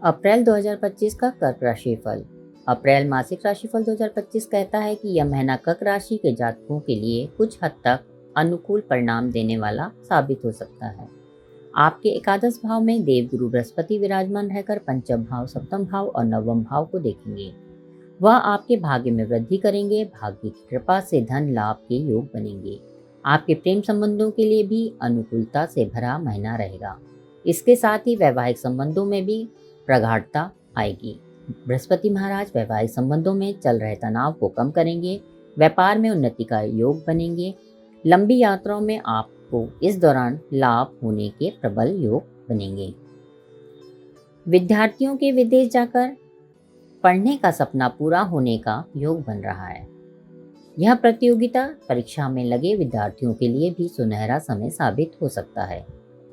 अप्रैल 2025 का कर्क राशि फल। अप्रैल मासिक राशिफल 2025 कहता है कि यह महीना कर्क राशि के जातकों के लिए कुछ हद तक अनुकूल परिणाम देने वाला साबित हो सकता है। आपके एकादश भाव में देवगुरु बृहस्पति विराजमान रहकर पंचम भाव, सप्तम भाव और नवम भाव को देखेंगे। वह आपके भाग्य में वृद्धि करेंगे। भाग्य की कृपा से धन लाभ के योग बनेंगे। आपके प्रेम संबंधों के लिए भी अनुकूलता से भरा महीना रहेगा। इसके साथ ही वैवाहिक संबंधों में भी प्रगाढ़ता आएगी। बृहस्पति महाराज वैवाहिक संबंधों में चल रहे तनाव को कम करेंगे। व्यापार में उन्नति का योग बनेंगे। लंबी यात्राओं में आपको इस दौरान लाभ होने के प्रबल योग बनेंगे। विद्यार्थियों के विदेश जाकर पढ़ने का सपना पूरा होने का योग बन रहा है। यह प्रतियोगिता परीक्षा में लगे विद्यार्थियों के लिए भी सुनहरा समय साबित हो सकता है।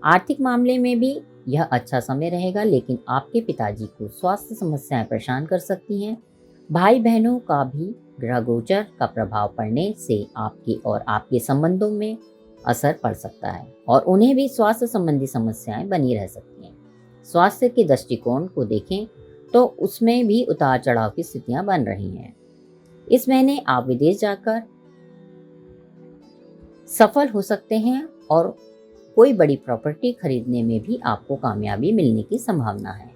आर्थिक मामले में भी यह अच्छा समय रहेगा, लेकिन आपके पिताजी को स्वास्थ्य समस्याएं परेशान कर सकती हैं। भाई बहनों का भी ग्रह गोचर का प्रभाव पड़ने से आपके और आपके संबंधों में असर पड़ सकता है और उन्हें भी स्वास्थ्य संबंधी समस्याएं बनी रह सकती हैं। स्वास्थ्य के दृष्टिकोण को देखें तो उसमें भी उतार चढ़ाव की स्थितियां बन रही हैं। इस महीने आप विदेश जाकर सफल हो सकते हैं और कोई बड़ी प्रॉपर्टी खरीदने में भी आपको कामयाबी मिलने की संभावना है।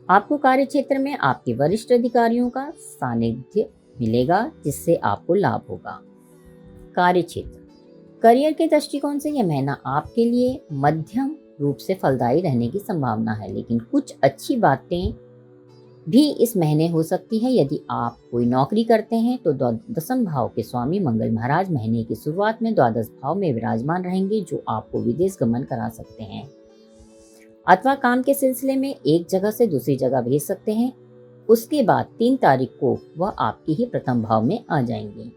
आपको कार्य क्षेत्र में आपके वरिष्ठ अधिकारियों का सानिध्य मिलेगा, जिससे आपको लाभ होगा। कार्य क्षेत्र, करियर के दृष्टिकोण से यह महीना आपके लिए मध्यम रूप से फलदायी रहने की संभावना है, लेकिन कुछ अच्छी बातें भी इस महीने हो सकती है। यदि आप कोई नौकरी करते हैं तो दशम भाव के स्वामी मंगल महाराज महीने की शुरुआत में द्वादश भाव में विराजमान रहेंगे, जो आपको विदेश गमन करा सकते हैं अथवा काम के सिलसिले में एक जगह से दूसरी जगह भेज सकते हैं। उसके बाद 3 तारीख को वह आपके ही प्रथम भाव में आ जाएंगे।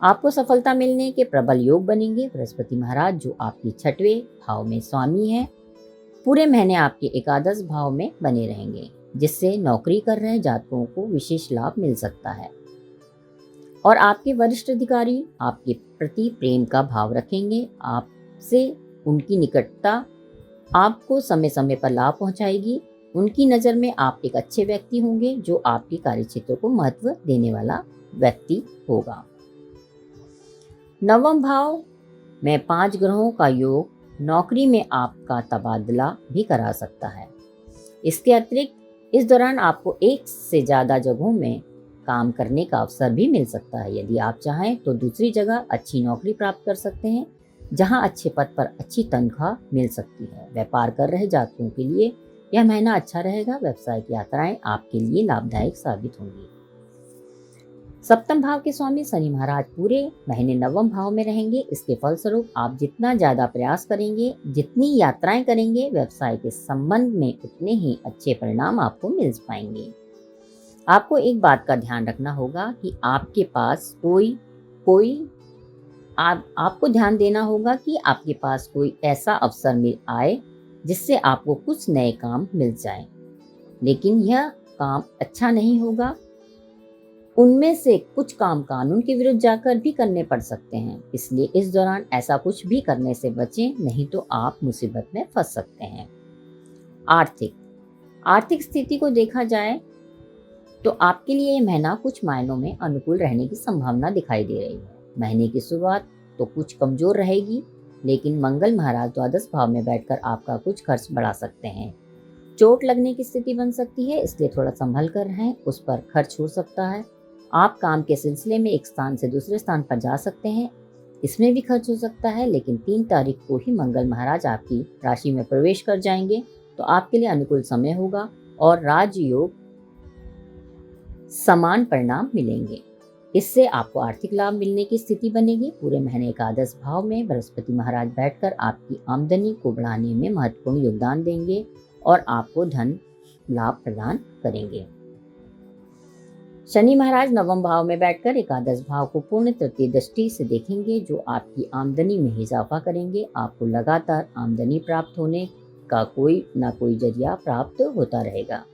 आपको सफलता मिलने के प्रबल योग बनेंगे। बृहस्पति महाराज जो आपके 6वें भाव में स्वामी हैं, पूरे महीने आपके एकादश भाव में बने रहेंगे, जिससे नौकरी कर रहे जातकों को विशेष लाभ मिल सकता है और आपके वरिष्ठ अधिकारी आपके प्रति प्रेम का भाव रखेंगे। आपसे उनकी निकटता आपको समय समय पर लाभ पहुंचाएगी। उनकी नज़र में आप एक अच्छे व्यक्ति होंगे, जो आपके कार्यक्षेत्र को महत्व देने वाला व्यक्ति होगा। नवम भाव में 5 ग्रहों का योग नौकरी में आपका तबादला भी करा सकता है। इसके अतिरिक्त इस दौरान आपको एक से ज़्यादा जगहों में काम करने का अवसर भी मिल सकता है। यदि आप चाहें तो दूसरी जगह अच्छी नौकरी प्राप्त कर सकते हैं, जहां अच्छे पद पर अच्छी तनख्वाह मिल सकती है। व्यापार कर रहे जातकों के लिए यह महीना अच्छा रहेगा। व्यावसायिक यात्राएं आपके लिए लाभदायक साबित होंगी। सप्तम भाव के स्वामी शनि महाराज पूरे महीने नवम भाव में रहेंगे। इसके फलस्वरूप आप जितना ज्यादा प्रयास करेंगे, जितनी यात्राएं करेंगे, व्यवसाय के संबंध में उतने ही अच्छे परिणाम आपको मिल पाएंगे। आपको एक बात का ध्यान रखना होगा कि आपके पास आपको ध्यान देना होगा कि आपके पास कोई ऐसा अवसर मिल आए जिससे आपको कुछ नए काम मिल जाए, लेकिन यह काम अच्छा नहीं होगा। उनमें से कुछ काम कानून के विरुद्ध जाकर भी करने पड़ सकते हैं, इसलिए इस दौरान ऐसा कुछ भी करने से बचें, नहीं तो आप मुसीबत में फंस सकते हैं। आर्थिक स्थिति को देखा जाए तो आपके लिए यह महीना कुछ मायनों में अनुकूल रहने की संभावना दिखाई दे रही है। महीने की शुरुआत तो कुछ कमजोर रहेगी, लेकिन मंगल महाराज द्वादश भाव में बैठकर आपका कुछ खर्च बढ़ा सकते हैं। चोट लगने की स्थिति बन सकती है, इसलिए थोड़ा संभल कर रहें, उस पर खर्च हो सकता है। आप काम के सिलसिले में एक स्थान से दूसरे स्थान पर जा सकते हैं, इसमें भी खर्च हो सकता है, लेकिन 3 तारीख को ही मंगल महाराज आपकी राशि में प्रवेश कर जाएंगे, तो आपके लिए अनुकूल समय होगा और राजयोग समान परिणाम मिलेंगे। इससे आपको आर्थिक लाभ मिलने की स्थिति बनेगी। पूरे महीने एकादश भाव में बृहस्पति महाराज बैठकर आपकी आमदनी को बढ़ाने में महत्वपूर्ण योगदान देंगे और आपको धन लाभ प्रदान करेंगे। शनि महाराज नवम भाव में बैठकर एकादश भाव को पूर्ण तृतीय दृष्टि से देखेंगे, जो आपकी आमदनी में इजाफा करेंगे। आपको लगातार आमदनी प्राप्त होने का कोई ना कोई जरिया प्राप्त होता रहेगा।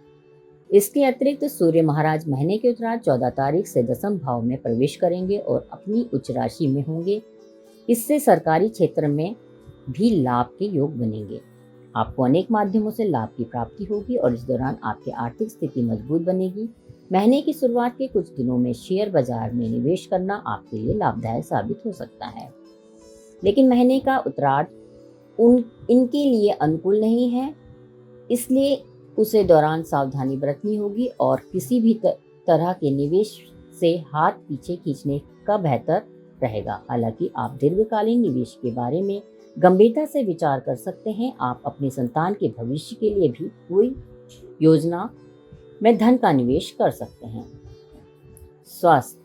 इसके अतिरिक्त सूर्य महाराज महीने के उत्तरार्ध 14 तारीख से दशम भाव में प्रवेश करेंगे और अपनी उच्च राशि में होंगे। इससे सरकारी क्षेत्र में भी लाभ के योग बनेंगे। आपको अनेक माध्यमों से लाभ की प्राप्ति होगी और इस दौरान आपकी आर्थिक स्थिति मजबूत बनेगी। महीने की शुरुआत के कुछ दिनों में शेयर बाजार में निवेश करना आपके लिए लाभदायक साबित हो सकता है, लेकिन महीने का उत्तरार्ध इनके लिए अनुकूल नहीं है, इसलिए उसे दौरान सावधानी बरतनी होगी और किसी भी तरह के निवेश से हाथ पीछे खींचने का बेहतर रहेगा। हालांकि आप दीर्घकालीन निवेश के बारे में गंभीरता से विचार कर सकते हैं। आप अपनी संतान के भविष्य के लिए भी कोई योजना में धन का निवेश कर सकते हैं। स्वास्थ्य।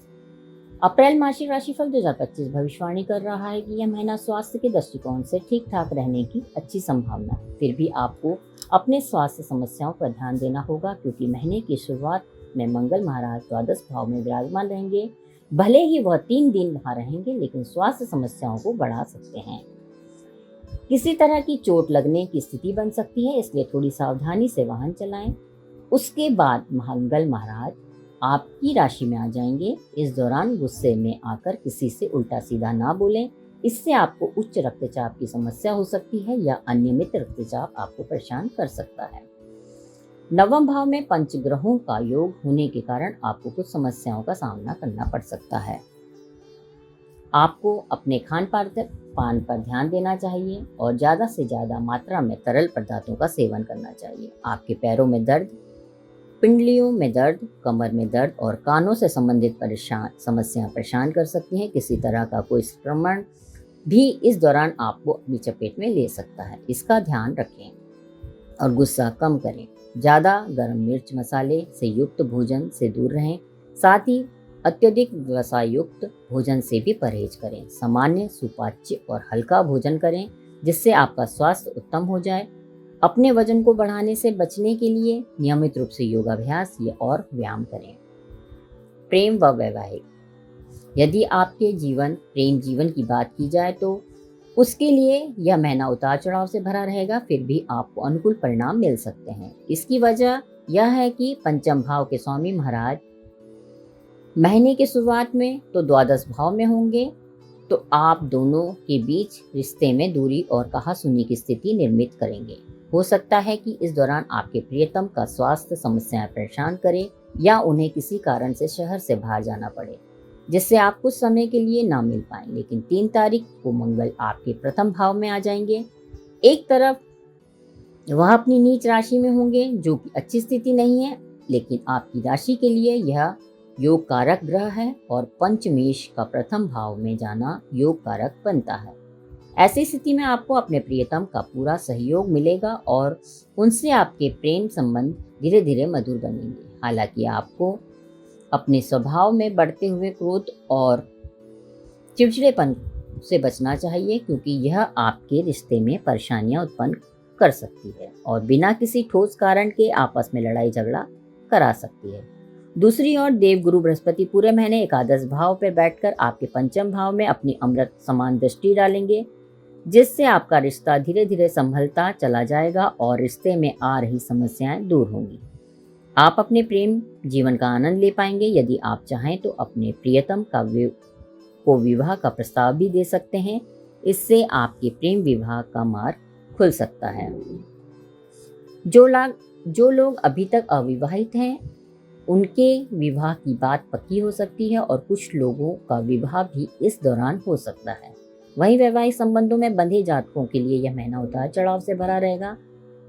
अप्रैल मासिक राशिफल 2025 भविष्यवाणी कर रहा है कि यह महीना स्वास्थ्य के दृष्टिकोण से ठीक ठाक रहने की अच्छी संभावना है। फिर भी आपको अपने स्वास्थ्य समस्याओं पर ध्यान देना होगा, क्योंकि महीने की शुरुआत में मंगल महाराज द्वादश भाव में विराजमान रहेंगे। भले ही वह 3 दिन वहां रहेंगे, लेकिन स्वास्थ्य समस्याओं को बढ़ा सकते हैं। किसी तरह की चोट लगने की स्थिति बन सकती है, इसलिए थोड़ी सावधानी से वाहन चलाएं। उसके बाद मंगल महाराज आपकी राशि में आ जाएंगे। इस दौरान गुस्से में आकर किसी से उल्टा सीधा ना बोलें, इससे आपको उच्च रक्तचाप की समस्या हो सकती है या अनियमित रक्तचाप आपको परेशान कर सकता है। नवम भाव में पंच ग्रहों का योग होने के कारण आपको कुछ समस्याओं का सामना करना पड़ सकता है। आपको अपने खान पान पर ध्यान देना चाहिए और ज़्यादा से ज़्यादा मात्रा में तरल पदार्थों का सेवन करना चाहिए। आपके पैरों में दर्द, पिंडलियों में दर्द, कमर में दर्द और कानों से संबंधित समस्याएं परेशान कर सकती हैं। किसी तरह का कोई संक्रमण भी इस दौरान आपको अपनी चपेट में ले सकता है, इसका ध्यान रखें और गुस्सा कम करें। ज़्यादा गर्म मिर्च मसाले से युक्त भोजन से दूर रहें, साथ ही अत्यधिक वसा युक्त भोजन से भी परहेज करें। सामान्य, सुपाच्य और हल्का भोजन करें, जिससे आपका स्वास्थ्य उत्तम हो जाए। अपने वजन को बढ़ाने से बचने के लिए नियमित रूप से योगाभ्यास और व्यायाम करें। प्रेम व वैवाहिक। यदि आपके प्रेम जीवन की बात की जाए तो उसके लिए यह महीना उतार चढ़ाव से भरा रहेगा, फिर भी आपको अनुकूल परिणाम मिल सकते हैं। इसकी वजह यह है कि पंचम भाव के स्वामी महाराज महीने की शुरुआत में तो द्वादश भाव में होंगे, तो आप दोनों के बीच रिश्ते में दूरी और कहासुनी की स्थिति निर्मित करेंगे। हो सकता है कि इस दौरान आपके प्रियतम का स्वास्थ्य समस्याएं परेशान करें या उन्हें किसी कारण से शहर से बाहर जाना पड़े, जिससे आप कुछ समय के लिए ना मिल पाएं। लेकिन 3 तारीख को मंगल आपके प्रथम भाव में आ जाएंगे। एक तरफ वह अपनी नीच राशि में होंगे, जो कि अच्छी स्थिति नहीं है, लेकिन आपकी राशि के लिए यह योग कारक ग्रह है और पंचमेश का प्रथम भाव में जाना योग कारक बनता है। ऐसी स्थिति में आपको अपने प्रियतम का पूरा सहयोग मिलेगा और उनसे आपके प्रेम संबंध धीरे धीरे मधुर बनेंगे। हालांकि आपको अपने स्वभाव में बढ़ते हुए क्रोध और चिड़चिड़ेपन से बचना चाहिए, क्योंकि यह आपके रिश्ते में परेशानियां उत्पन्न कर सकती है और बिना किसी ठोस कारण के आपस में लड़ाई झगड़ा करा सकती है। दूसरी ओर देवगुरु बृहस्पति पूरे महीने एकादश भाव पर बैठकर आपके पंचम भाव में अपनी अमृत समान दृष्टि डालेंगे, जिससे आपका रिश्ता धीरे धीरे संभलता चला जाएगा और रिश्ते में आ रही समस्याएं दूर होंगी। आप अपने प्रेम जीवन का आनंद ले पाएंगे। यदि आप चाहें तो अपने प्रियतम को विवाह का प्रस्ताव भी दे सकते हैं, इससे आपके प्रेम विवाह का मार्ग खुल सकता है। जो लोग अभी तक अविवाहित हैं, उनके विवाह की बात पक्की हो सकती है और कुछ लोगों का विवाह भी इस दौरान हो सकता है। वहीं वैवाहिक संबंधों में बंधे जातकों के लिए यह महीना उतार चढ़ाव से भरा रहेगा।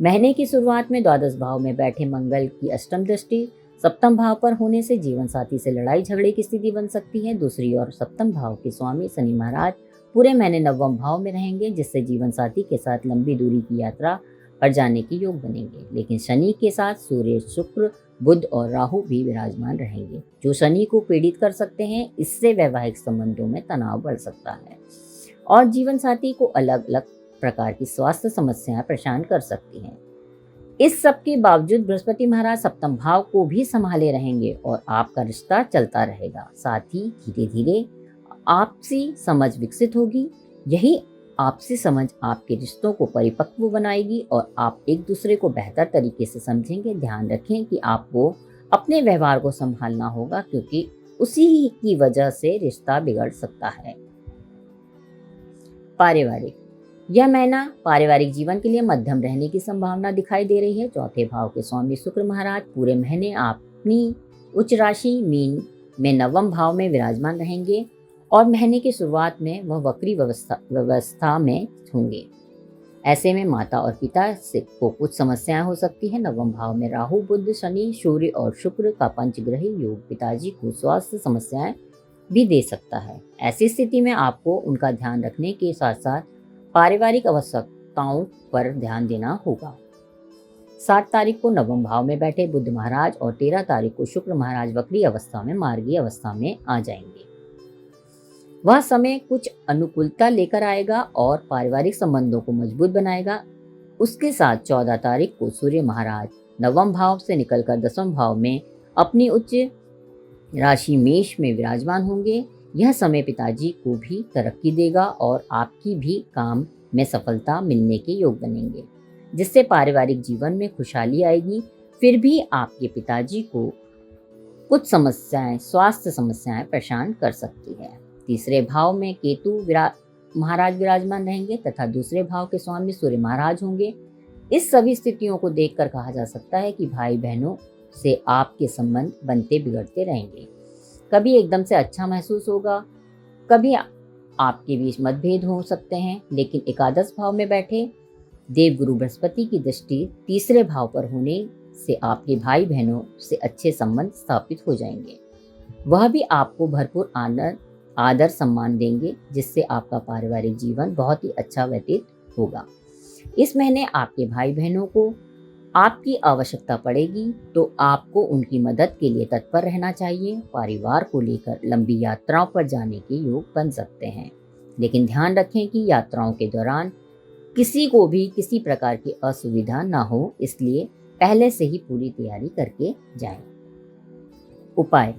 महीने की शुरुआत में द्वादश भाव में बैठे मंगल की अष्टम दृष्टि सप्तम भाव पर होने से जीवन साथी से लड़ाई झगड़े की स्थिति बन सकती है। दूसरी ओर सप्तम भाव के स्वामी शनि महाराज पूरे महीने नवम भाव में रहेंगे, जिससे जीवन साथी के साथ लंबी दूरी की यात्रा पर जाने के योग बनेंगे। लेकिन शनि के साथ सूर्य, शुक्र, बुध और राहु भी विराजमान रहेंगे, जो शनि को पीड़ित कर सकते हैं। इससे वैवाहिक संबंधों में तनाव बढ़ सकता है और जीवन साथी को अलग अलग प्रकार की स्वास्थ्य समस्याएं परेशान कर सकती हैं। इस सब के बावजूद बृहस्पति महाराज सप्तम भाव को भी संभाले रहेंगे और आपका रिश्ता चलता रहेगा। साथ ही धीरे धीरे आपसी समझ विकसित होगी। यही आपसी समझ आपके रिश्तों को परिपक्व बनाएगी और आप एक दूसरे को बेहतर तरीके से समझेंगे। ध्यान रखें कि आपको अपने व्यवहार को संभालना होगा, क्योंकि उसी की वजह से रिश्ता बिगड़ सकता है। पारिवारिक। यह महीना पारिवारिक जीवन के लिए मध्यम रहने की संभावना दिखाई दे रही है। चौथे भाव के स्वामी शुक्र महाराज पूरे महीने अपनी उच्च राशि मीन में नवम भाव में विराजमान रहेंगे और महीने की शुरुआत में वह वक्री व्यवस्था में होंगे। ऐसे में माता और पिता से को कुछ समस्याएं हो सकती है। नवम भाव में राहु, बुध, शनि, सूर्य और शुक्र का पंचग्रही योग पिताजी को स्वास्थ्य समस्याएं भी दे सकता है। ऐसी स्थिति में आपको उनका ध्यान रखने के साथ साथ पारिवारिक आवश्यकताओं पर ध्यान देना होगा। 7 तारीख को नवम भाव में बैठे बुध महाराज और 13 तारीख को शुक्र महाराज वक्री अवस्था में मार्गी अवस्था में आ जाएंगे। वह समय कुछ अनुकूलता लेकर आएगा और पारिवारिक संबंधों को मजबूत बनाएगा। उसके साथ 14 तारीख को सूर्य महाराज नवम भाव से निकलकर 10वें भाव में अपनी उच्च राशि मेष में विराजमान होंगे। यह समय पिताजी को भी तरक्की देगा और आपकी भी काम में सफलता मिलने के योग बनेंगे, जिससे पारिवारिक जीवन में खुशहाली आएगी। फिर भी आपके पिताजी को कुछ समस्याएं, स्वास्थ्य समस्याएं परेशान कर सकती है। तीसरे भाव में केतु महाराज विराजमान रहेंगे तथा दूसरे भाव के स्वामी सूर्य महाराज होंगे। इस सभी स्थितियों को देखकर कहा जा सकता है कि भाई बहनों से आपके संबंध बनते बिगड़ते रहेंगे। कभी एकदम से अच्छा महसूस होगा, कभी आपके बीच मतभेद हो सकते हैं, लेकिन एकादश भाव में बैठे देवगुरु बृहस्पति की दृष्टि तीसरे भाव पर होने से आपके भाई बहनों से अच्छे संबंध स्थापित हो जाएंगे। वह भी आपको भरपूर आदर सम्मान देंगे, जिससे आपका पारिवारिक जीवन बहुत ही अच्छा व्यतीत होगा। इस महीने आपके भाई बहनों को आपकी आवश्यकता पड़ेगी तो आपको उनकी मदद के लिए तत्पर रहना चाहिए। परिवार को लेकर लंबी यात्राओं पर जाने के योग बन सकते हैं, लेकिन ध्यान रखें कि यात्राओं के दौरान किसी को भी किसी प्रकार की असुविधा ना हो, इसलिए पहले से ही पूरी तैयारी करके जाएं। उपाय: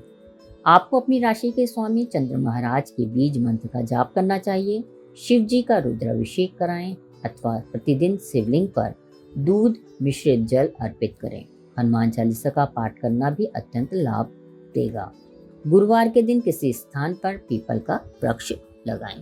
आपको अपनी राशि के स्वामी चंद्र महाराज के बीज मंत्र का जाप करना चाहिए। शिव जी का रुद्राभिषेक कराएं अथवा प्रतिदिन शिवलिंग पर दूध मिश्रित जल अर्पित करें। हनुमान चालीसा का पाठ करना भी अत्यंत लाभ देगा। गुरुवार के दिन किसी स्थान पर पीपल का वृक्ष लगाएं।